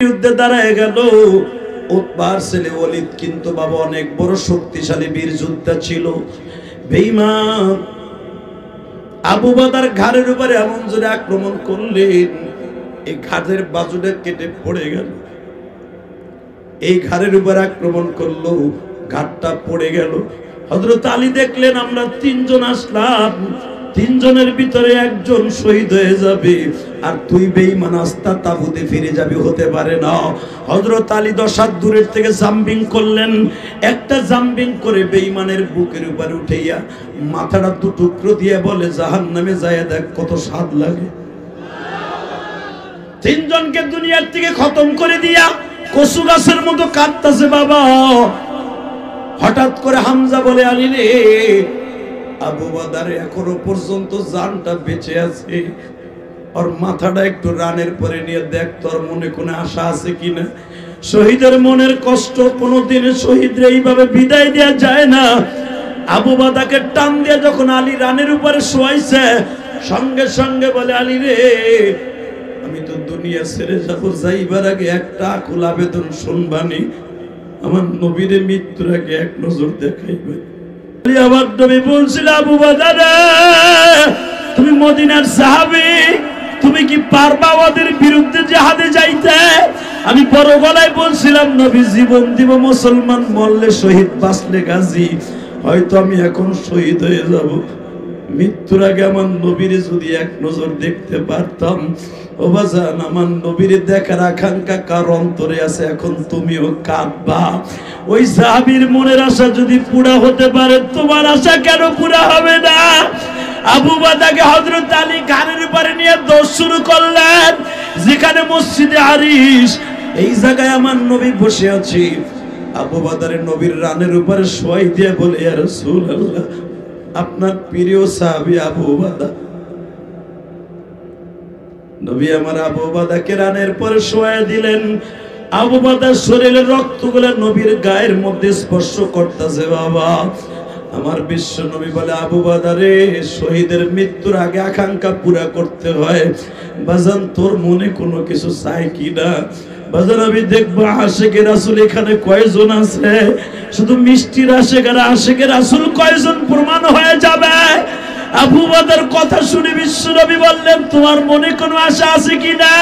যুদ্ধে দাঁড়ায় গেল। উতবার ছেলে ওলীদ কিন্তু বাবা অনেক বড় শক্তিশালী বীর যোদ্ধা ছিল। বেঈমান আবু বকর ঘাড়ের উপরে এমন জোরে আক্রমণ করলেন, এই ঘাড়ের বাজুটা কেটে পড়ে গেল। এই ঘাড়ের উপর আক্রমণ করলো, ঘাড়টা পড়ে গেল। হযরত আলী দেখলেন আমরা তিনজন আসলাম, তিনজনের ভিতরে একজন শহীদ হয়ে যাবে, আর তুই বেঈমান আস্তা তাবুতে ফিরে যাবি, হতে পারে না। হযরত আলী 10 হাত দূরের থেকে জাম্পিং করলেন, একটা জাম্পিং করে বেঈমানের বুকের উপরে উঠাইয়া মাথাটা দু টুকরো দিয়ে বলে, জাহান্নামে যায় দেখ কত স্বাদ লাগে। তিনজনকে দুনিয়ার থেকে খতম করে দিয়া কচু গাছের মতো কাঁদতেছে বাবা। হঠাৎ করে হামজা বলে, আলী রে, আবু বকর এখনো পর্যন্ত জানটা বেঁচে আছে, ওর মাথাটা একটু রানের পরে নিয়ে দেখ তোর মনে কোনো আশা আছে কিনা। শহীদের মনের কষ্ট কোনোদিন শহীদরা এইভাবে বিদায় দেওয়া যায় না। আবু বকরকে টান দিয়ে যখন আলী রানের উপরে শোয়াইছে, সঙ্গে সঙ্গে বলে, আলী রে, আমি তো দুনিয়া ছেড়ে যাবো, যাইবার আগে একটা আকুল আবেদন শুনবানি, আমার নবীর মৃত্যুর আগে এক নজর দেখাইবে। আমার নবী বলছিল, আবু বকর তুমি মদিনার সাহাবী, তুমি কি পারবা ওদের বিরুদ্ধে জিহাদে যাইতে? আমি বড় গলায় বলছিলাম, নবী জীবন দিব, মুসলমান মরলে শহীদ, বাঁচলে গাজী। হয়তো আমি এখন শহীদ হয়ে যাব, মৃত্যুর আগে আমার নবীর যদি এক নজর দেখতে পারতাম। ও বাজান, আমার নবীর দেখার আকাঙ্ক্ষা কার অন্তরে আছে, এখন তুমিও কাঁদবা। ওই সাহাবীর মনের আশা যদি পুরা হতে পারে, তোমার আশা কেন পুরা হবে না? আবু বকরকে হযরত আলী ঘাড়ের উপরে নিয়ে দৌড় শুরু করলেন, যেখানে মসজিদে আরিশ, এই জায়গায় আমার নবী বসে আছে। আবু বকরের নবীর রানের উপরে শোয়াই দিয়ে বলে, ইয়া রাসূলুল্লাহ, আপনার প্রিয় সাহাবী আবু বকর। নবী আমার আবু বকরকে রানের পরে শোয়া দিলেন। আবু বকর শরীরের রক্তগুলো নবীর গায়ের মধ্যে স্পর্শ করতেছে। বাবা আমার বিশ্ব নবী বলে, আবু বকর রে, শহীদের মৃত্যুর আগে আকাঙ্ক্ষা পুরা করতে হয়। বাজান তোর মনে কোনো কিছু চাই কিনা? বাজান আমি দেখবো আশিকে রাসূল এখানে কয়জন আছে, শুধু মিষ্টির আশিক আর আশিকে রাসূল কয়জন প্রমাণ হয়ে যাবে। আবু বকর কথা শুনে বিশ্বনবী বললেন, তোমার মনে কোনো আশা আছে কিনা?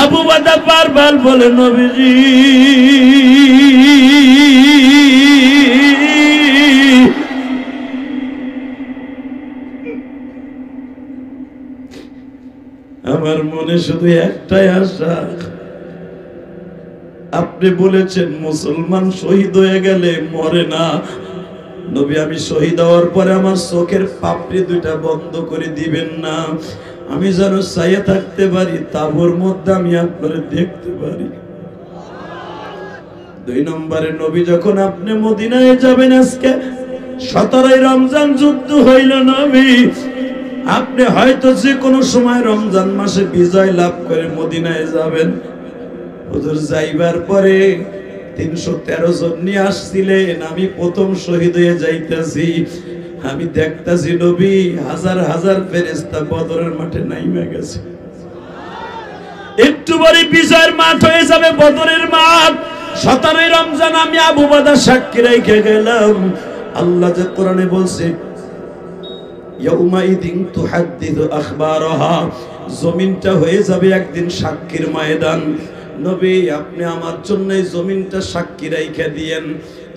আবু বকর বারবার বলে, নবীজি আমার মনে শুধু একটাই আশা, আপনি বলেছেন মুসলমান শহীদ হয়ে গেলে মরে না। নবী আমি শহীদ হওয়ার পরে আমার চোখের পাপড়ি দুইটা বন্ধ করে দিবেন না, আমি যেন চাইয়ে থাকতে পারি, তাবুর মধ্যে আমি আপনারে দেখতে পারি। 2 নম্বরে নবী যখন আপনি মদিনায় যাবেন, আজকে 17 রমজান যুদ্ধ হইল নবী, আপনি হয়তো যে কোনো সময় রমজান মাসে বিজয় লাভ করে মদিনায় যাবেন। হুজুর যাইবার পরে 313 জন নিয়ে আসছিলেন, আমি প্রথম শহীদ হয়ে যাইতেছি, আমি দেখতেছি নবী হাজার হাজার ফেরেশতা বদরের মাঠে নাইমা গেছে। একটু পরে বিজয়ের মাঠ হয়ে যাবে বদরের মাঠ। 17 রমজান আমি আবু বকর সাক্ষী রেখে গেলাম। আল্লাহ যে কোরআনে বলছে, ইয়াউমাইদিন তুহাদ্দিসু আখবারাহা, জমিনটা হয়ে যাবে একদিন সাক্ষীর ময়দান। নবী আপনি আমার জন্য এই জমিনটা সাক্ষী রাইখা দিয়েন।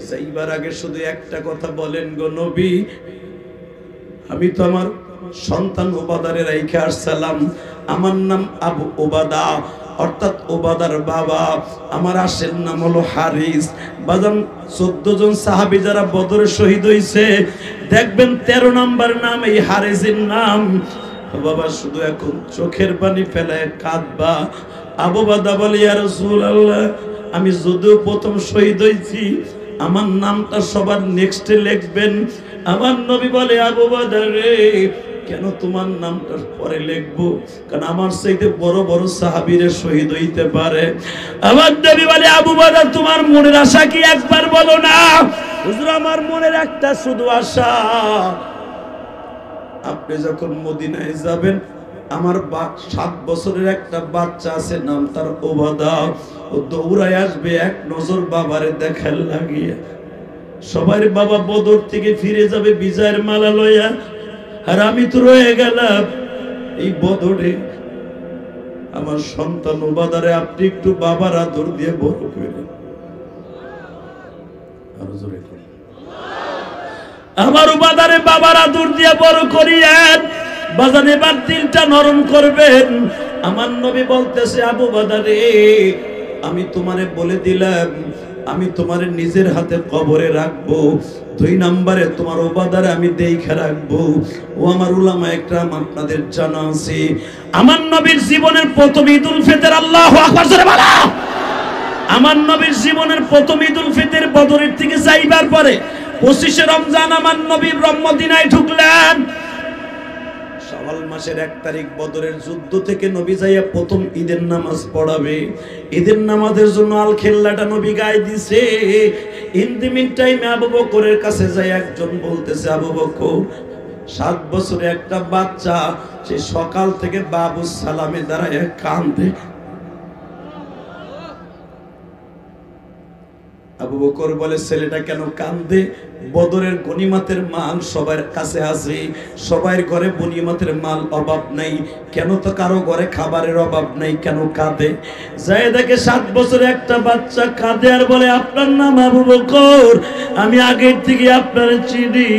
যাইবার আগে শুধু একটা কথা বলেন গো নবী, আমি তো আমার সন্তান ওবাদারে রাইখা আসসালাম, আমার নাম আবু ওবাদা, অর্থাৎ ওবাদার বাবা, আমার আসল নাম হলো হারিস। বাজান 14 জন সাহাবী যারা বদরে শহীদ হইছে, দেখবেন 13 নম্বর নাম এই হারিসের নাম। বাবা শুধু এখন চোখের পানি ফেলায় কাঁদবা। আবু বকর বলে, ইয়া রাসূলুল্লাহ, আমি যদিও প্রথম শহীদ হইছি, আমার নামটা সবার নেক্সটে লিখবেন। আমার নবী বলে, আবু বকর রে, কেন তোমার নামটা পরে লিখবো? কারণ আমার চাইতে বড় বড় সাহাবীরা শহীদ হইতে পারে। আমার নবী বলে, আবু বকর তোমার মনের আশা কি একবার বলো না? হুজুর আমার মনের একটা শুধু আশা, আপনি যখন মদিনায় যাবেন আমার 7 বছরের একটা বাচ্চা আছে, নাম তার ওবাদা। ও দৌড়ায় আসবে, এক নজর বাবারে দেখার লাগিয়ে। সবার বাবা বদর থেকে ফিরে যাবে বিজয়ের মালা লইয়া, আর আমি তো রয়ে গেলাম এই বদরে। আমার সন্তান ওবাদারে আপনি একটু বাবার আদর দিয়ে বড় করেন। আরো জোরে করেন। আমার ওবাদারে বাবার আদর দিয়ে বড় করিয়েন। বাজান এবার দিলটা নরম করবেন। আমার নবী বলতেছে, আবু বাদারে আমি তোমারে বলে দিলাম, আমি তোমারে নিজের হাতে কবরে রাখবো। 2 নম্বরে তোমার ওবাদারে আমি দেইখা রাখবো। ও আমার উলামা একরাম, আপনাদের জানা আছে আমার নবীর জীবনের প্রথম ঈদুল ফিতর, আল্লাহু আকবার জোরে বলো। আমার নবীর জীবনের প্রথম ঈদুল ফিতর বদরের থেকে যাইবার পরে 25শে রমজান আমার নবী মদিনায় ঢুকলেন। শাওয়াল মাসের 1 তারিখ বদরের যুদ্ধ থেকে নবী যাইয়া প্রথম ঈদের নামাজ পড়াবে। ঈদের নামাজের জন্য আল খেল্লাটা নবী গায়ে দিছে। ইন দি মিন টাইমে আবু বকরের কাছে যাই একজন বলতেছে, আবু বকর 7 বছরের একটা বাচ্চা, সে সকাল থেকে বাবু সালামে দাঁড়ায় কান্দে। আবু বকর বলে, ছেলেটা কেন কান্দে? বদরের গনিমতের মাল সবার কাছে আছে, সবার ঘরে গনিমতের মাল অভাব নাই, কেন তো কারো ঘরে খাবারের অভাব নাই, কেন কাঁদে? যায় দেখে 7 বছরের একটা বাচ্চা কাঁদে আর বলে, আপনার নাম আবু বকর, আমি আগের থেকে আপনারে চিনি,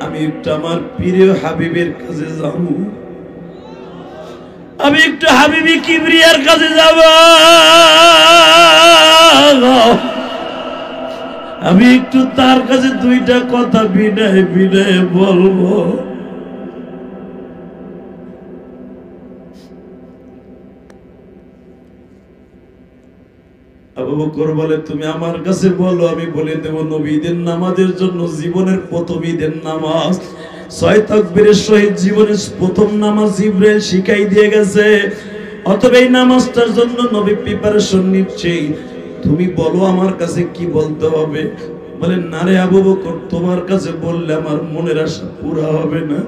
আমি একটু আমার প্রিয় হাবিবের কাছে যাব, আমি একটু হাবিবি কিবরিয়ার কাছে যাব, আমি একটু তার কাছে 2টা কথা বিনয় বিনয় বলবো। আবু বকর বলে, তুমি আমার কাছে বলো, আমি বলে দেব। নবী ঈদের নামাজের জন্য জীবনের প্রথম ঈদের নামাজ 6 তাকবীরের সহিত জীবনের প্রথম নামাজ জিবরাইল শিখাই দিয়ে গেছে। অতএব এই নামাজটার জন্য নবী প্রিপারেশন নিচ্ছে। তুমি বলো আমার কাছে কি বলতে হবে। বলে, না রে আবু বকর, তোমার কাছে বললে আমার মনের আশা পুরা হবে না,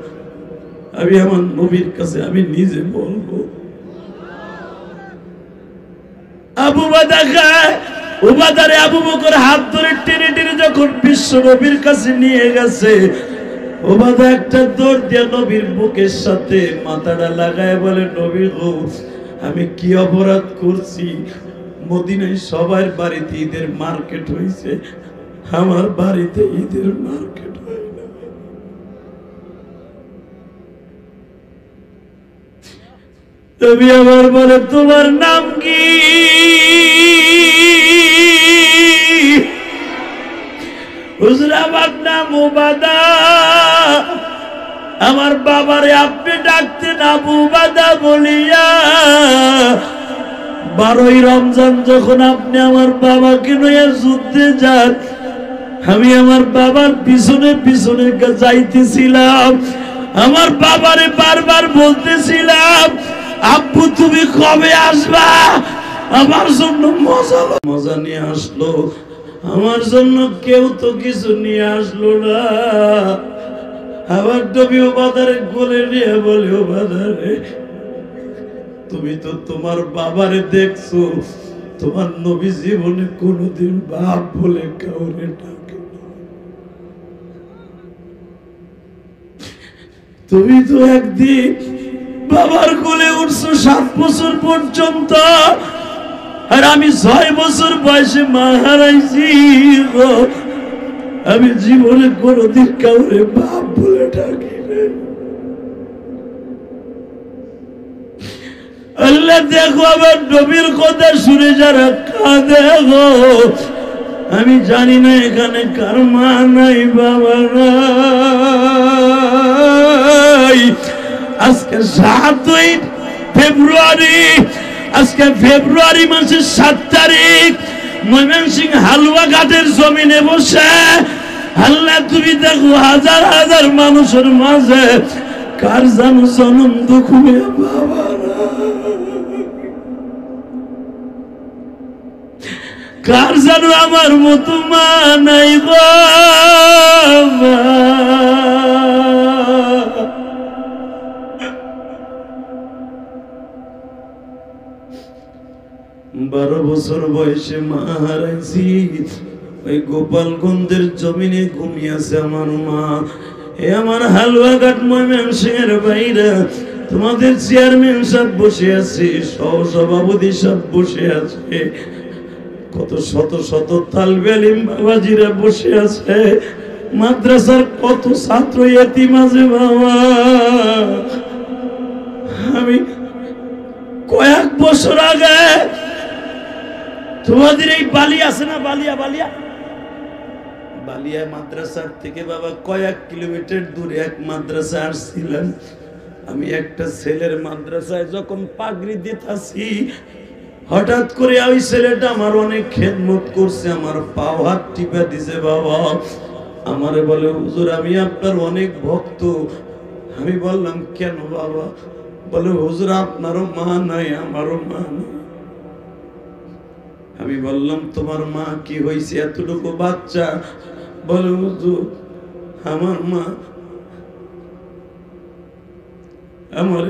আমি আমার নবীর কাছে আমি নিজে বলবো। আবু উবাদারে আবু বকর হাত ধরে টেনে টেনে যখন বিশ্ব নবীর কাছে নিয়ে গেছে, উবাদা একটা দৌড় দিয়ে নবীর বুকের সাথে মাথাটা লাগায় বলে, নবী গো, আমি কি অপরাধ করছি? মদিনায় সবার বাড়িতে ঈদের মার্কেট হয়েছে, আমার বাড়িতে ঈদের মার্কেট হয় না। নবী আবার বলে, তোমার নাম কি? হুজুর, আমার নাম উবাদা। আমার বাবারে আপনি ডাকতেন আবু উবাদা বলিয়া। 12ই রমজান যখন আপনি আমার বাবাকে নিয়ে যুদ্ধে যান, আমি আমার বাবার পিছনে পিছনে যাইতেছিলাম, আমার বাবারে বারবার বলতেছিলাম, আব্বু তুমি কবে আসবা? আমার জন্য মজা নিয়ে আসলো, আমার জন্য কেউ তো কিছু নিয়ে আসলো না। আবার নবী উবাদারে কোলে নিয়ে বলে, উবাদারে তুমি তো তোমার বাবারে দেখছো, তোমার নবী জীবনে কোনোদিন বাপ বলে কাউরে ডাকে না। তুমি তো একদিন বাবার কোলে উঠছো 7 বছর পর্যন্ত, আর আমি 6 বছর বয়সে মা হারাইছি। আমি জীবনে কোনোদিন কাউরে বাপ বলে ডাকি না। আল্লাহ দেখো, আমার নবীর কথা শুনে যারা কাঁদে গো, আমি জানি না এখানে কার মা নাই, বাবা নাই। আজকে 7ই ফেব্রুয়ারি, আজকে ফেব্রুয়ারি মাসের 7 তারিখ, ময়মনসিংহ হালুয়া ঘাটের জমিনে বসে আল্লাহ তুমি দেখো হাজার হাজার মানুষের মাঝে কার যেন জনম দুঃখ, বাবা কার যেন আমার মতো মা নাই গো। 12 বছর বয়সে মা হারাইছি। ওই গোপালগঞ্জের জমিনে ঘুমিয়ে আছে আমার মা। এ আমার হালুয়াঘাট ময়মনসিংহের বাইরে তোমাদের চেয়ারম্যান সাহেব বসে আছে, সহসভাপতি সাহেব বসে আছে, কত শত শত তালবে আলিম বাবাজিরা বসে আছে, মাদ্রাসার কত ছাত্র এতিম আছে বাবা। আমি কয়েক বছর আগে তোমাদের এই বালিয়া আছে না, বালিয়া বালিয়া বালিয়া মাদ্রাসার থেকে বাবা কয়েক কিলোমিটার দূরে এক মাদ্রাসা আসছিলাম। আমি একটা ছেলের মাদ্রাসায় যখন পাগড়ি দিতাছি, হঠাৎ করে ওই ছেলেটা আমার অনেক খেদমত করছে, আমার পাও হাত টিপা দিছে বাবা। আমারে বলে হুজুর আমি আপনার অনেক ভক্ত। আমি বললাম কেন বাবা? বলে হুজুর আপনারও মা নাই, আমারও মা নাই। আমি বললাম তোমার মা কি হয়েছে এতটুকু বাচ্চা? বলে হুজুর আমার মা আমার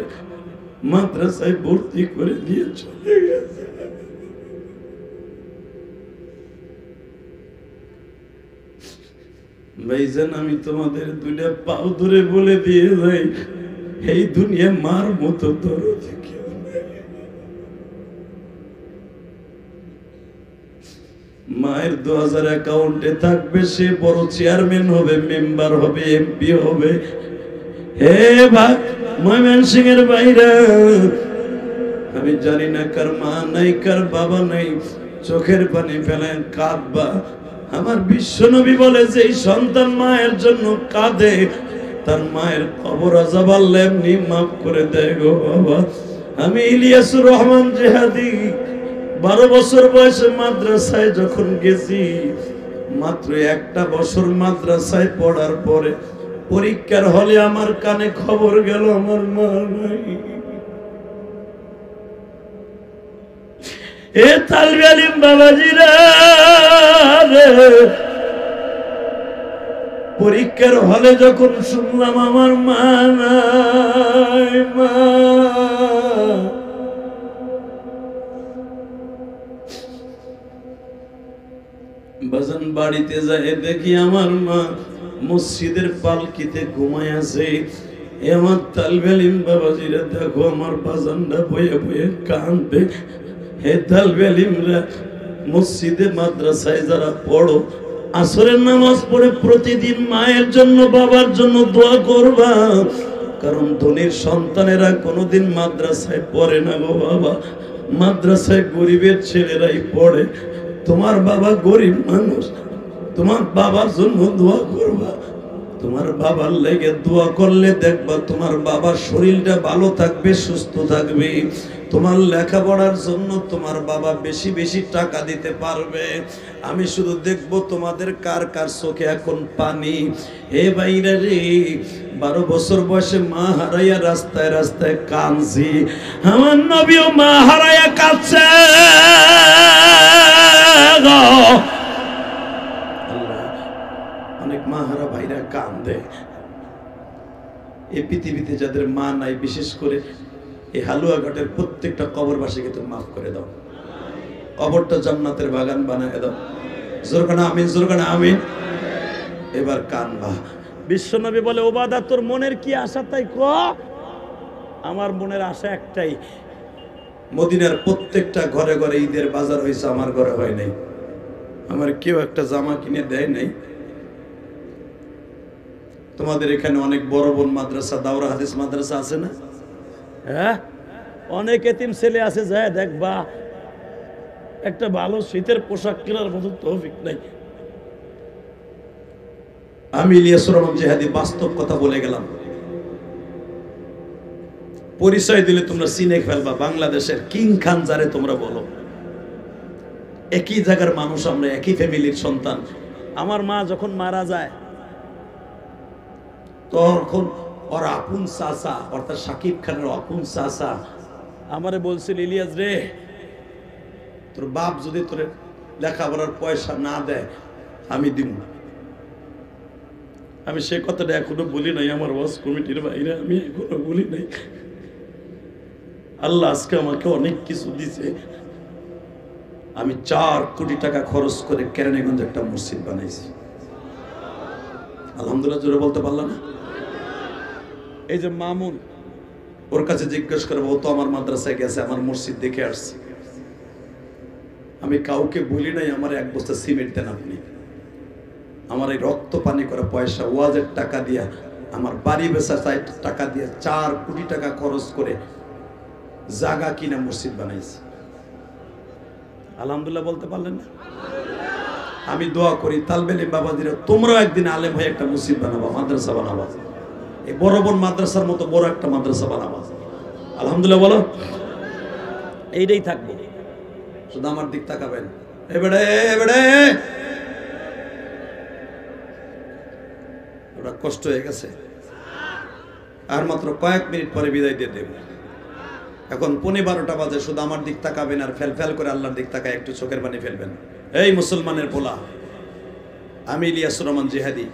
মাদ্রাসায় ভর্তি করে দিয়ে চলে গেছে। ভাইজান আমি তোমাদের দুইটা পাও ধরে বলে দিয়ে যাই, এই দুনিয়া মার মতো দরদ কেউ নেই। মায়ের 2000 অ্যাকাউন্টে থাকবে, সে বড় চেয়ারম্যান হবে, মেম্বার হবে, এমপি হবে। হে ভাই ময়মনসিংহের বাইরে আমি জানি না কার মা নাই কার বাবা নাই, চোখের পানি ফেলেন কাঁদবা। আমার বিশ্বনবী বলে যে এই সন্তান মায়ের জন্য কাঁদে, তার মায়ের কবর আযাব আল্লাহ এমনি মাফ করে দেয় গো বাবা। আমি ইলিয়াসুর রহমান জিহাদি 12 বছর বয়সে মাদ্রাসায় যখন গেছি, মাত্র একটা বছর মাদ্রাসায় পড়ার পরে পরীক্ষার হলে আমার কানে খবর গেল আমার মা নাই। এ তালবে আলিম বাবাজিরা পরীক্ষার হলে যখন শুনলাম আমার মা নাই, মা বাজান বাড়িতে যায় দেখি আমার মা মসজিদের পালকিতে ঘুমায় আছে। আমার তালবে আলিম বাবাজিরা দেখো আমার বাজানটা বয়ে বয়ে কাঁদে। হে তালবে আলিমরা মসজিদে মাদ্রাসায় যারা পড়ো, আসরের নামাজ পড়ে প্রতিদিন মায়ের জন্য বাবার জন্য দোয়া করবা, কারণ ধনীর সন্তানেরা কোনোদিন মাদ্রাসায় পড়ে না গো বাবা। মাদ্রাসায় গরিবের ছেলেরাই পড়ে। তোমার বাবা গরিব মানুষ, তোমার বাবার জন্য দোয়া করবা। তোমার বাবার লেগে দোয়া করলে দেখবা তোমার বাবার শরীরটা ভালো থাকবে, সুস্থ থাকবে। তোমার লেখাপড়ার জন্য তোমার বাবা বেশি বেশি টাকা দিতে পারবে। আমি শুধু দেখবো তোমাদের কার কার চোখে এখন পানি। হে ভাইরা রে, 12 বছর বয়সে মা হারাইয়া রাস্তায় রাস্তায় কাঁদছি। আমার নবীও মা হারাইয়া কাঁদছে। অনেক মা হারা ভাইরা কাঁদে। এই পৃথিবীতে যাদের মা নাই, বিশেষ করে এই হালুয়াঘাটের প্রত্যেকটা কবরবাসীকে তুমি মাফ করে দাও, কবরটা জান্নাতের বাগান বানায় দাও। জোরকানা আমিন, জোরকানা আমিন। এবার কানবা। বিশ্বনবী বলে ওবাদা তোর মনের কি আশা তাই ক। আমার মনের আশা একটাই, মদিনার প্রত্যেকটা ঘরে ঘরে ঈদের বাজার হয়েছে, আমার ঘরে হয় নাই। আমার কেউ একটা জামা কিনে দেয় নাই। তোমাদের এখানে অনেক বড় বোন মাদ্রাসা, দাওরা হাদিস মাদ্রাসা আছে না? হ্যাঁ, অনেক এতিম ছেলে আছে, যায় দেখবা একটা ভালো শীতের পোশাক কেনার মতো তৌফিক নাই। আমি ইলিয়াসুর রহমান জিহাদি বাস্তব কথা বলে গেলাম। পরিচয় দিলে তোমরা চিনে ফেলবা। বাংলাদেশের কিং খান যারে তোমরা বলো, একই জায়গার মানুষ, আমরা একই ফ্যামিলির সন্তান। আমার মা যখন মারা যায় তখন ওর আপন চাচা, অর্থাৎ শাকিব খানের আপন চাচা আমারে বলছিল, ইলিয়াস রে, তোর বাপ যদি তোর লেখাপড়ার পয়সা না দেয় আমি দিব না। আমি সে কথাটা এখনো বলি নাই, আমার ওয়াজ কমিটির বাইরে আমি এখনো বলি নাই। আল্লাহ আজকে আমাকে অনেক কিছু দিছে, আমি 4 কোটি টাকা খরচ করে কেরানীগঞ্জে একটা মসজিদ বানাইছি। আলহামদুলিল্লাহ জোরে বলতে পারলাম না? এই যে মামুন, ওর কাছে জিজ্ঞেস করবো, ও তো আমার মাদ্রাসায় গেছে, আমার মসজিদ দেখে আসছে। আমি কাউকে বলি নাই আমার 1 বস্তা সিমেন্ট দেন আপনি। আমার এই রক্ত পানি করা পয়সা, ওয়াজের টাকা দিয়া, আমার বাড়ি বেচা টাকা দিয়ে 4 কোটি টাকা খরচ করে জায়গা কিনা মসজিদ বানাইছি। আলহামদুলিল্লাহ বলতে পারলেন না? আমি দোয়া করি তালবেলি বাবাজিরা, তোমরাও একদিন আলেম হয়ে একটা মসজিদ বানাবা, মাদ্রাসা বানাবা, এই বড় বোন মাদ্রাসার মতো বড় একটা মাদ্রাসা বানাবা। আলহামদুলিল্লাহ বলো। এইটাই থাকবো, শুধু আমার দিক তাকাবেন। এবারে ওরা কষ্ট হয়ে গেছে, আর মাত্র কয়েক মিনিট পরে বিদায় দিয়ে দেব। এখন 12:15 বাজে, শুধু আমার দিক তাকাবেন আর ফেল করে আল্লাহর দিক তাকায় একটু চোখের পানি ফেলবেন। এই মুসলমানের পোলা, আমি ইলিয়াসুর রহমান জিহাদি,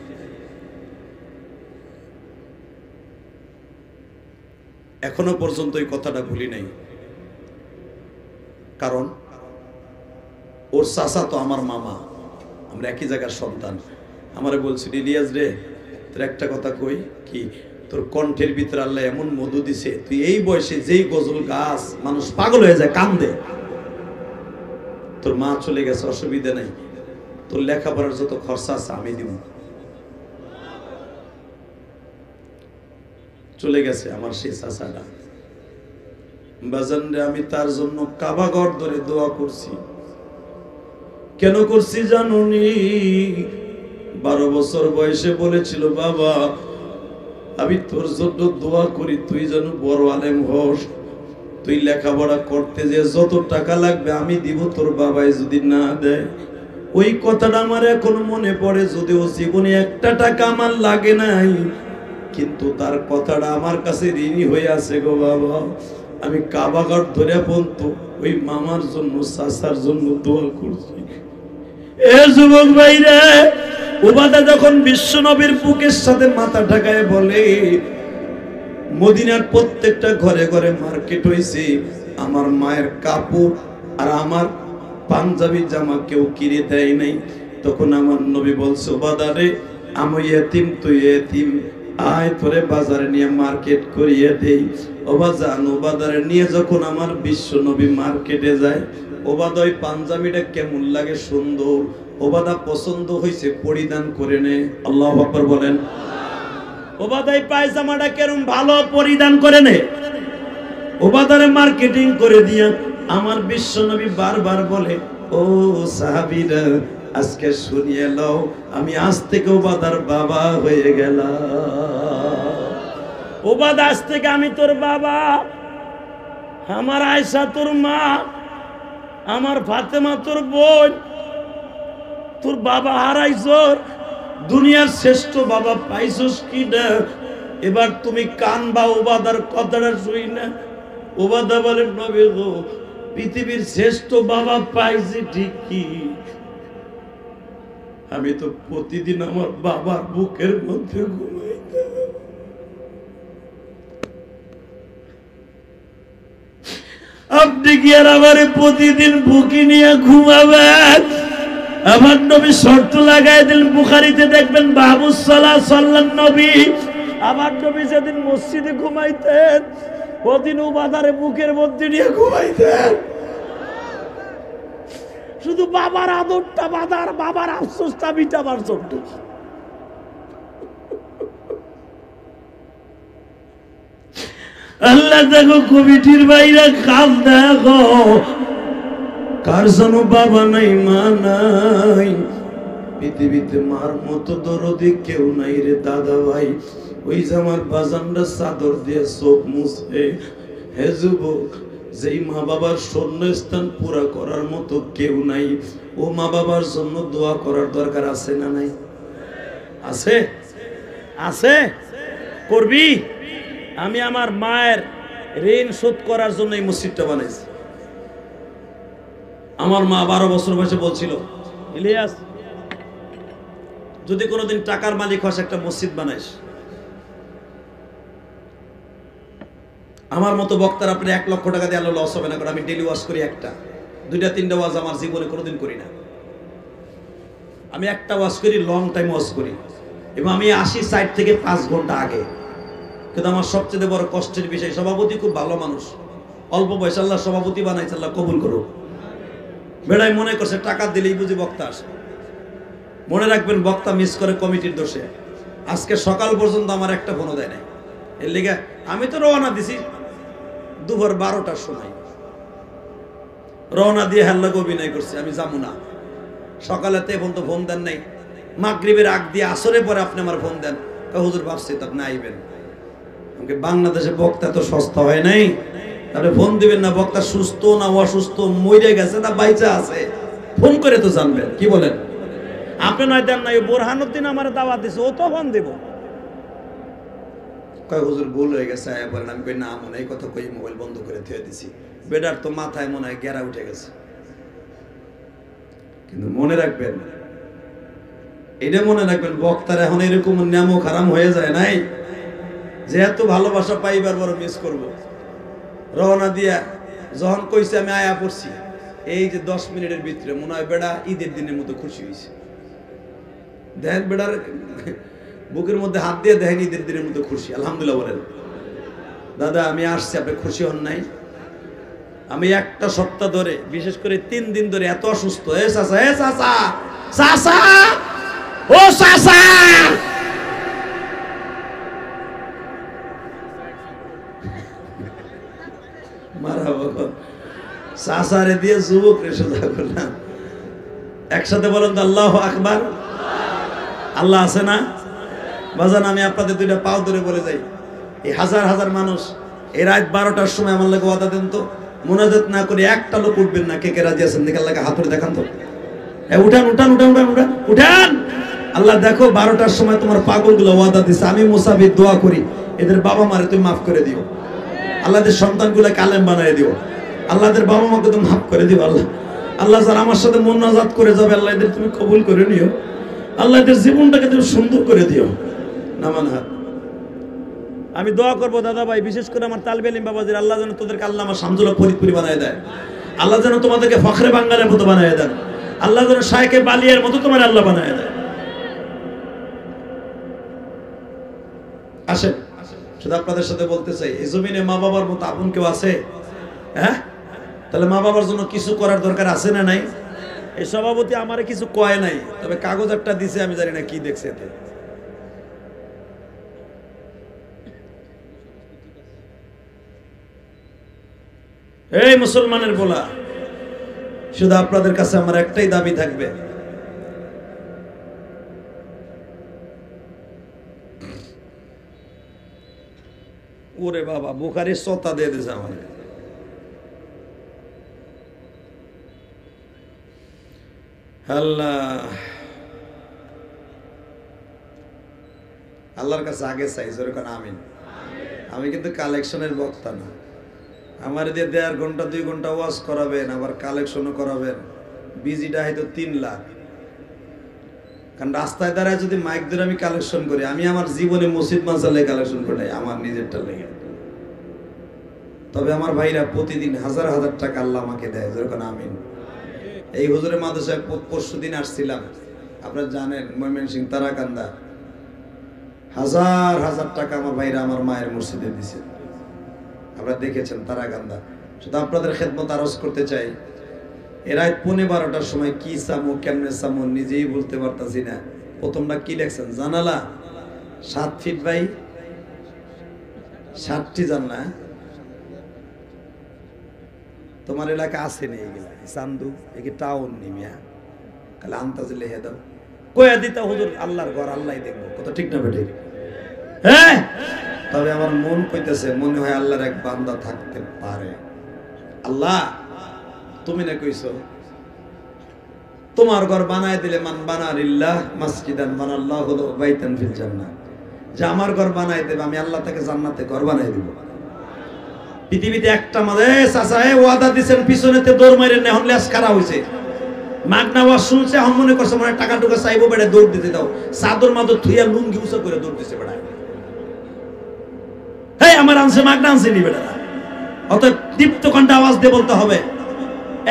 এখনো পর্যন্ত এই কথাটা ভুলি নাই। কারণ ওর চাচা তো আমার মামা, আমরা একই জায়গার সন্তান। আমারে বলছিল, ইলিয়াস রে, তোর একটা কথা কই, কি তোর কণ্ঠের ভিতরে আল্লাহ এমন মধু দিছে, তুই এই বয়সে যেই গজল গাছ মানুষ পাগল হয়ে যায়, কান্দে। তোর মা চলে গেছে, অসুবিধা নাই, তোর লেখাপড়ার যত খরচা আছে আমি দিব। চলে গেছে আমার সেই চাচাটা। বাজান রে, আমি তার জন্য কাবাঘর ধরে দোয়া করছি। কেন করছি জানুনি? 12 বছর বয়সে বলেছিল, বাবা আমি তোর জন্য দোয়া করি তুই যেন বড় আলেম হস, তুই লেখাপড়া করতে যে যত টাকা লাগবে আমি দিব, তোর বাবাই যদি না দেয়। ওই কথাটা আমার এখন মনে পড়ে, যদিও জীবনে 1 টাকা আমার লাগে নাই, কিন্তু তার কথাটা আমার কাছে ঋণী হয়ে আছে গো বাবা। আমি কাবাঘর ধরে পর্যন্ত ওই মামার জন্য, চাচার জন্য দোয়া করছি। এ যুবক ভাইরা, উবাদা যখন বিশ্ব নবীর বুকের সাথে মাথা ঢাকায় বলে, মদিনার প্রত্যেকটা ঘরে ঘরে মার্কেট হয়েছে, আমার মায়ের কাপড় আর আমার পাঞ্জাবি জামা কেউ কিনে দেয় নাই। তখন আমার নবী বলছে, উবাদা রে, আমি এতিম, তুই এতিম, আয় তোরে বাজারে নিয়ে মার্কেট করিয়ে দেই। ওবাজান, ওবাদারে নিয়ে যখন আমার বিশ্ব নবী মার্কেটে যায়, ওবাদা ওই পাঞ্জাবিটা কেমন লাগে, সুন্দর, ওবাদা পছন্দ হয়েছে, পরিধান করে নে। আল্লাহু আকবার বলেন। ওবাদাই পায়জামাটা কেরম ভালো পরিধান করে নে। ওবাদারে মার্কেটিং করে দিয়া আমার বিশ্ব নবী বারবার বলে, ও সাহাবীরা, আজকে শুনিয়ে লও, আমি আজ থেকে ওবাদার বাবা হয়ে গেলাম। ওবাদা, আজ থেকে আমি তোর বাবা, আমার আয়েশা তোর মা, আমার ফাতেমা তোর বোন। তোর বাবা হারাইছর, দুনিয়ার শ্রেষ্ঠ বাবা পাইছস কি না? এবার তুমি কানবা ওবাদার কথাটা শুই না। ওবাদা বলে, নবী গো, পৃথিবীর শ্রেষ্ঠ বাবা পাইছি ঠিকই, আমি তো প্রতিদিন আমার বাবার বুকের মধ্যে ঘুমাইতাম। আপনি কি আর আমারে প্রতিদিন বুকে নিয়ে ঘুমাবেন? আমার নবী শর্ত লাগাই দিলেন, বুখারীতে দেখবেন, বাবুস সালাহ সাল্লান নবী। আমার নবী যেদিন মসজিদে ঘুমাইতেন, ওদিন উবাদারে বুকের মধ্যে নিয়ে ঘুমাইতেন। শুধু বাবার আদরটা বাদার, বাবার আফসোসটা মিটাবার জন্য। আল্লাহ দেখো, কমিটির বাইরে কাজ দেখো, কার যেন বাবা নাই, মা নাই, পৃথিবীতে মার মতো দরদি কেউ নাই রে দাদা ভাই। ওই যে আমার বাজানরা চাদর দিয়ে চোখ মুছে। হে যুবক, যেই মা বাবার শূন্যস্থান পুরা করার মতো কেউ নাই, ও মা বাবার জন্য দোয়া করার দরকার আছে না নাই? আছে, আছে, করবি। আমি আমার মায়ের ঋণ শোধ করার জন্য এই মসজিদটা বানাইছি। আমার মা 12 বছর বয়সে বলছিল, ইলিয়াস, যদি কোনোদিন টাকার মালিক হস, একটা মসজিদ বানাইস। আমার মতো বক্তার আপনি 1 লক্ষ টাকা দিয়ে আলো লস হবে না, কারণ আমি ডেলি ওয়াশ করি একটা। 2টা 3টা ওয়াজ আমার জীবনে কোনোদিন করি না। আমি একটা ওয়াজ করি, লং টাইম ওয়াজ করি, এবং আমি আসি সাইড থেকে 5 ঘন্টা আগে। কিন্তু আমার সবচেয়ে বড় কষ্টের বিষয়, সভাপতি খুব ভালো মানুষ, অল্প বয়স আল্লাহ সভাপতি বানাইছে, আল্লাহ কবুল করুক। বেড়াই মনে করছে টাকা দিলেই বুঝি বক্তা আসে। মনে রাখবেন, বক্তা মিস করে কমিটির দোষে। আজকে সকাল পর্যন্ত আমার একটা ফোনও দেয় নাই। এর লিগে আমি তো রওনা দিছি দুপুর 12টার সময়, রওনা দিয়ে হাল্লা অভিনয় করছি আমি যাবো না। সকালেতে ফোন তো ফোন দেন নাই, মাগরিবের আগ দিয়ে আসরে পরে আপনি আমার ফোন দেন, হুজুর ভাবছি তো আপনি আইবেন। আমাকে বাংলাদেশে বক্তা তো সস্তা হয় নাই, তাহলে ফোন দিবেন না বক্তা সুস্থ না অসুস্থ, মরে গেছে না বাইচা আছে, ফোন করে তো জানবেন। কি বলেন? আপনি নয় দেন না, বোরহানুদ্দিন আমার দাওয়াত দিছে, ও তো ফোন দেব। কয় হুজুর ভুল হয়ে গেছে আয়া বলেন। আমি কই না, মনে এই কথা কই মোবাইল বন্ধ করে থুয়ে দিছি। বেডার তো মাথায় মনে হয় গেরা উঠে গেছে। কিন্তু মনে রাখবেন, এটা মনে রাখবেন, বক্তার এখন এরকম নামও খারাম হয়ে যায় নাই যে এত ভালোবাসা পাইবার বড় মিস করব। রওনা দিয়া যখন কইছে আমি আয়া পড়ছি, এই যে 10 মিনিটের ভিতরে মনে হয় বেড়া ঈদের দিনের মতো খুশি হয়েছে। দেখেন বেড়ার বুকের মধ্যে হাত দিয়ে দেখেন ঈদের দিনের মতো খুশি। আলহামদুলিল্লাহ বলেন। দাদা আমি আসছি, আপনি খুশি হন নাই? আমি একটা সপ্তাহ ধরে, বিশেষ করে 3 দিন ধরে এত অসুস্থ। এ চাচা, এ চাচা, চাচা, ও চাচা, মারাবো চাচারে দিয়ে যুবক রে সোজা করলাম। একসাথে বলেন তো আল্লাহু আকবার। আল্লাহ আছে না বাজান? আমি আপনাদের 2টা পাও ধরে বলে যাই, এই হাজার হাজার মানুষ এই রাত 12টার সময় আমার লাগে ওয়াদা দেন তো, মুনাজাত না করে একটা লোক উঠবেন না। কে কে রাজি আছেন দেখে আল্লাহকে হাত ধরে দেখান তো। উঠান উঠান উঠান উঠান উঠান উঠান। আল্লাহ দেখো 12টার সময় তোমার পাগলগুলো ওয়াদা দিছে, আমি মুসাফির দোয়া করি এদের বাবা মারে তুমি মাফ করে দিও। আল্লাহদের সন্তানগুলোকে আলেম বানায় দিও। আল্লাহদের বাবা মাকে তুমি মাফ করে দিও। আল্লাহ আল্লাহ যারা আমার সাথে মুনাজাত করে যাবে, আল্লাহ এদের তুমি কবুল করে নিও। আল্লাহ এদের জীবনটাকে তুমি সুন্দর করে দিও। নামান হাত। আমি দোয়া করবো দাদা ভাই, বিশেষ করে আমার তালবে ইলম বাবাজির, আল্লাহ যেন তোদেরকে আল্লামা শামসুল্লাহ ফরিদপুরি বানায় দেয়। আল্লাহ যেন তোমাদেরকে ফখরে বাঙ্গালের মতো বানায় দেন। আল্লাহ যেন শায়েখে বালিয়ার মতো তোমার আল্লাহ বানায় দেয়। আসেন, শুধু আপনাদের সাথে বলতে চাই, এই জমিনে মা বাবার মতো আপন কেউ আছে? হ্যাঁ, তাহলে মা বাবার জন্য কিছু করার দরকার আছে না নাই? এই সভাপতি আমারে কিছু কয় নাই, তবে কাগজ একটা দিছে, আমি জানি না কি দেখছে এতে। এই মুসলমানের বলা, শুধু আপনাদের কাছে আমার একটাই দাবি থাকবে, ওরে বাবা বুখারীর সতা দিয়ে দিয়েছে আমার। আল্লাহ আল্লাহর কাছে আগে চাই যেরকম আমিন। আমি কিন্তু কালেকশনের বক্তা না। আমার দিয়ে 1.5 ঘন্টা 2 ঘন্টা ওয়াজ করাবেন, আবার কালেকশনও করাবেন, বিজিটা হয়তো 3 লাখ। কারণ রাস্তায় দাঁড়ায় যদি মাইক ধরে আমি কালেকশন করি, আমি আমার জীবনে মসজিদ মাসালে কালেকশন করে নাই, আমার নিজেরটা লেগে। তবে আমার ভাইরা প্রতিদিন হাজার হাজার টাকা আল্লাহ আমাকে দেয়, যেরকম আমিন। এই হুজুরের মাদ্রাসায় পরশুদিন আসছিলাম, আপনারা জানেন ময়মনসিংহ তারাকান্দা, হাজার হাজার টাকা আমার ভাইরা আমার মায়ের মসজিদে দিছে। আপনারা দেখেছেন তারাকান্দা। শুধু আপনাদের খেদমত আরজ করতে চাই, এ রাত 12:15টার সময় কি চামো কেমনে চামো নিজেই বলতে পারতাছি না। প্রথমটা কি লেখছেন? জানালা 7 ফিট বাই 7টি জানলা। তোমার এলাকা আছে নি এগুলা? চান্দু একে টাউন নিমিয়া তাহলে আন্তাজে লেহে দাও, কয়া দিতা হুজুর আল্লাহর ঘর আল্লাহই দেখবো। কত ঠিক না বেটে? হ্যাঁ, তবে আমার মন কইতেছে, মনে হয় আল্লাহর এক বান্দা থাকতে পারে। আল্লাহ তুমি না কইছো তোমার ঘর বানায় দিলে, মান বানালিল্লাহ মাসজিদান বানাল্লাহু লাহু বাইতান ফিল জান্নাহ, যে আমার ঘর বানায় দেবে আমি আল্লাহ তাকে জান্নাতে ঘর বানায় দিব। পৃথিবীতে একটা মাঝে চাচা ওয়াদা দিচ্ছেন, পিছনেতে দৌড় মারে এখন লেস খারা হয়েছে, মাগনা ওয়াজ শুনছে, এখন মনে করছে মানে টাকা টুকা চাইবো, বেড়ে দৌড় দিতে দাও, চাদর মাদর থুইয়া লুঙ্গি উঁচা করে দৌড় দিছে বেড়ায়। হ্যাঁ আমার আনছে মাগনা আনছে নি বেড়া, অত দীপ্ত কণ্ঠে আওয়াজ দিয়ে বলতে হবে,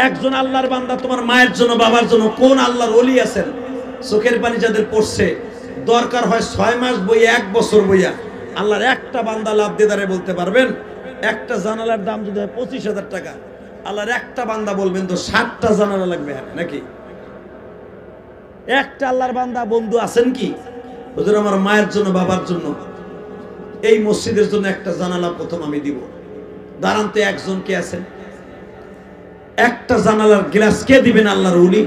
একজন আল্লাহর বান্দা তোমার মায়ের জন্য বাবার জন্য কোন আল্লাহর ওলি আছেন চোখের পানি যাদের পড়ছে দরকার হয় 6 মাস বইয়া 1 বছর বইয়া আল্লাহর একটা বান্দা লাভ দিদারে বলতে পারবেন? একটা জানালার দাম যদি হয় 25,000 টাকা, আল্লাহর একটা বান্দা বলবেন তো 60টা জানালা লাগবে নাকি? একটা আল্লাহর বান্দা বন্ধু আছেন কি? হুজুর আমার মায়ের জন্য বাবার জন্য এই মসজিদের জন্য একটা জানালা প্রথম আমি দিব। দাঁড়ান তো, একজন কে আছেন? একটা জানালার গ্লাস কে দিবেন? আল্লাহর ওলি।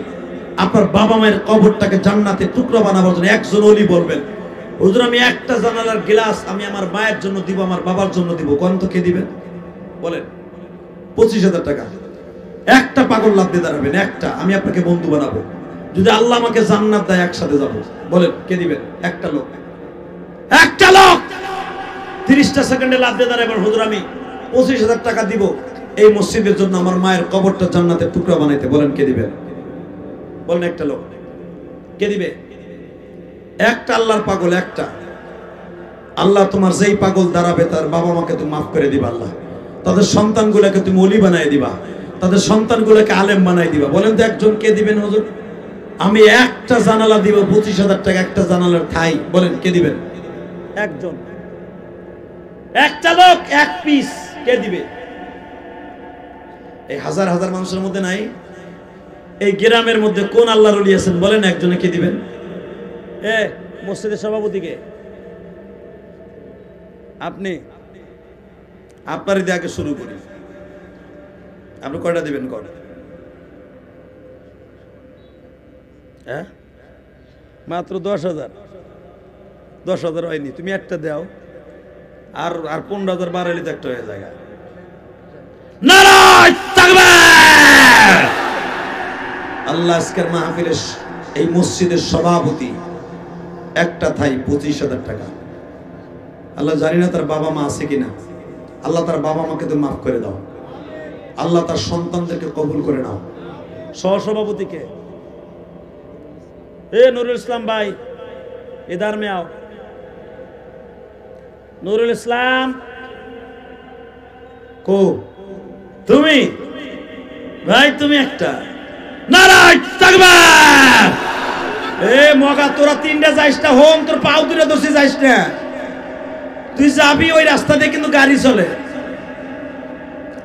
আপনার বাবা মায়ের কবরটাকে জান্নাতে টুকরা বানাবার জন্য একজন ওলি বলবেন হুজুর আমি একটা জানালার গ্লাস আমি আমার মায়ের জন্য দিব, আমার বাবার জন্য দিব। কোন তো কে দিবেন বলেন? 25,000 টাকা। একটা পাগল লাভ দিয়ে দাঁড়াবেন, একটা, আমি আপনাকে বন্ধু বানাবো। যদি আল্লাহ আমাকে জান্নাত দেয় একসাথে যাবো। বলেন কে দিবেন? একটা লোক, একটা লোক 30টা সেকেন্ডে লাভ দিয়ে দাঁড়াবেন হুজুর আমি 25,000 টাকা দিব এই মসজিদের জন্য আমার মায়ের কবরটা জান্নাতের টুকরা বানাইতে। বলেন কে দিবেন? বলেন একটা লোক কে দিবে? একটা আল্লাহর পাগল, একটা। আল্লাহ তোমার যেই পাগল দাঁড়াবে তার বাবা মাকে তুমি মাফ করে দিবা। আল্লাহ তাদের সন্তানগুলোকে তুমি ওলি বানাই দিবা, তাদের সন্তানগুলোকে আলেম বানাই দিবা। বলেন তো একজন কে দিবেন হুজুর? আমি একটা জানালা দিব 25,000 টাকা, একটা জানালার ঠাই। বলেন কে দিবেন? একজন, একটা লোক, এক পিস। কে দিবে? এই হাজার হাজার মানুষের মধ্যে নাই? এই গ্রামের মধ্যে কোন আল্লাহর ওলি আছেন? বলেন একজনে কে দিবেন? মসজিদের সভাপতিকে আপনি, আপনারই দিয়ে আগে শুরু করি। আপনি কয়টা দিবেন? কর মাত্র 10,000। 10,000 হয়নি, তুমি একটা দাও। আর 15,000 বাড়াইলে তো একটা হয়ে যায়। নারায়ে তাকবীর! আল্লাহ আজকের মাহফিলের এই মসজিদের সভাপতি একটা থাই 25,000 টাকা। আল্লাহ জানি না তার বাবা মা আছে কিনা। আল্লাহ তার বাবা মাকে তো মাফ করে দাও। আল্লাহ তার সন্তানদেরকে কবুল করে নাও। সহসভাপতিকে নুরুল ইসলাম ভাই ইধার মে আও। নুরুল ইসলাম কো তুমি ভাই, তুমি একটা। নারায়ে তাকবীর! মগা তোরা 3টা যাইস না, হোম তোর পাও দূরে দোষে যাইস না। তুই যাবি ওই রাস্তা দিয়ে কিন্তু গাড়ি চলে।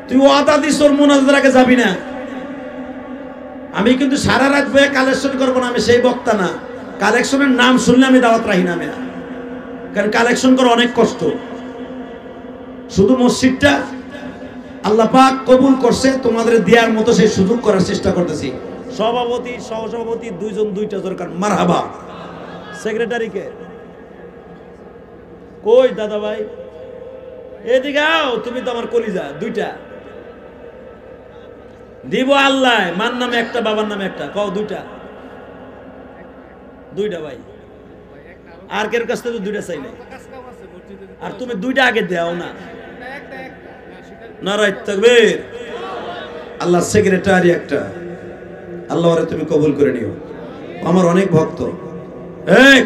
তুই ওয়াদা দিস ওর মুনাজাতের আগে যাবি না। আমি কিন্তু সারা রাত বয়ে কালেকশন করবো না, আমি সেই বক্তা না। কালেকশনের নাম শুনলে আমি দাওয়াত রাখি না। আমি কারণ কালেকশন করা অনেক কষ্ট। শুধু মসজিদটা আল্লাহ পাক কবুল করছে, তোমাদের দেওয়ার মতো সেই সুযোগ করার চেষ্টা করতেছি। সভাপতি সহসভাপতি দুইজন দুইটা দরকার। মারহাবা। সেক্রেটারিকে কই? দাদা ভাই এদিকে আও, তুমি তো আমার কলিজা। দুইটা দিব আল্লাহ। মার নামে একটা, বাবার নামে একটা। কও দুইটা। দুইটা ভাই। আর কের কাছ থেকে দুইটা চাই নাই। আর তুমি দুইটা আগে দাও না। নারায়ে তাকবীর! আল্লাহ সেক্রেটারি একটা। আল্লাহ ওরে তুমি কবুল করে নিও। আমার অনেক ভক্ত।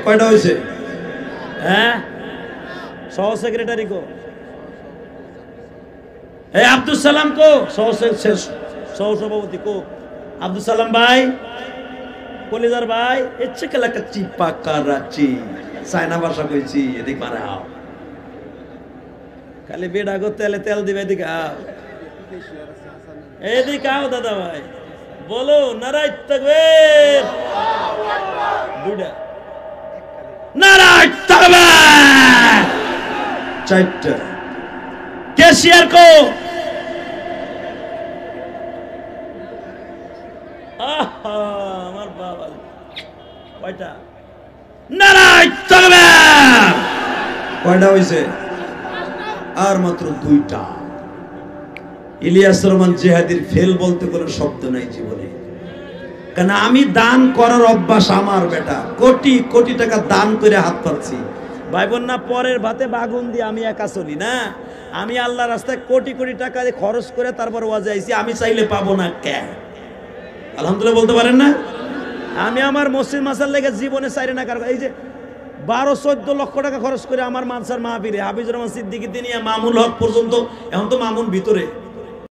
কয়টা হয়েছে? সহ সেক্রেটারি কো? আব্দুল সালাম কো? সহসভাপতি কো? আব্দুল সালাম ভাই, কলিজার ভাই। ইচ্ছে খেলা কাচ্চি পাকা রাচ্ছি চায়না ভাষা কইছি। এদিক মারে আও, খালি বেড়া গো তেলে তেল দিবে। এদিকে আও, এদিকে আও দাদা ভাই। বলো নারায়ে তাকবীর! দুইটা। নারায়ে তাকবীর! চারটা। ক্যাশিয়ার কো? আমার বাবা। কয়টা? নারায়ে তাকবীর! কয়টা হইছে? আর মাত্র 2টা। ইলিয়াস রহমান জিহাদির ফেল বলতে কোনো শব্দ নাই জীবনে। কারণ আমি দান করার অভ্যাস আমার। বেটা কোটি কোটি টাকা দান করে হাত পাচ্ছি। ভাই বোন না, পরের ভাতে বাগুন দিয়ে আমি একা চলি না। আমি আল্লাহ রাস্তায় কোটি কোটি টাকা দিয়ে খরচ করে তারপর ওয়াজে আইছি। আমি চাইলে পাবো না কে? আলহামদুলিল্লাহ বলতে পারেন না? আমি আমার মসজিদ মাসাল লেগে জীবনে চাইলে না। কারণ এই যে 12-14 লক্ষ টাকা খরচ করে আমার মানসার মাহফিলে হাফিজুর রহমান সিদ্দিকী তিনি মামুল হক পর্যন্ত, এখন তো মামুন ভিতরে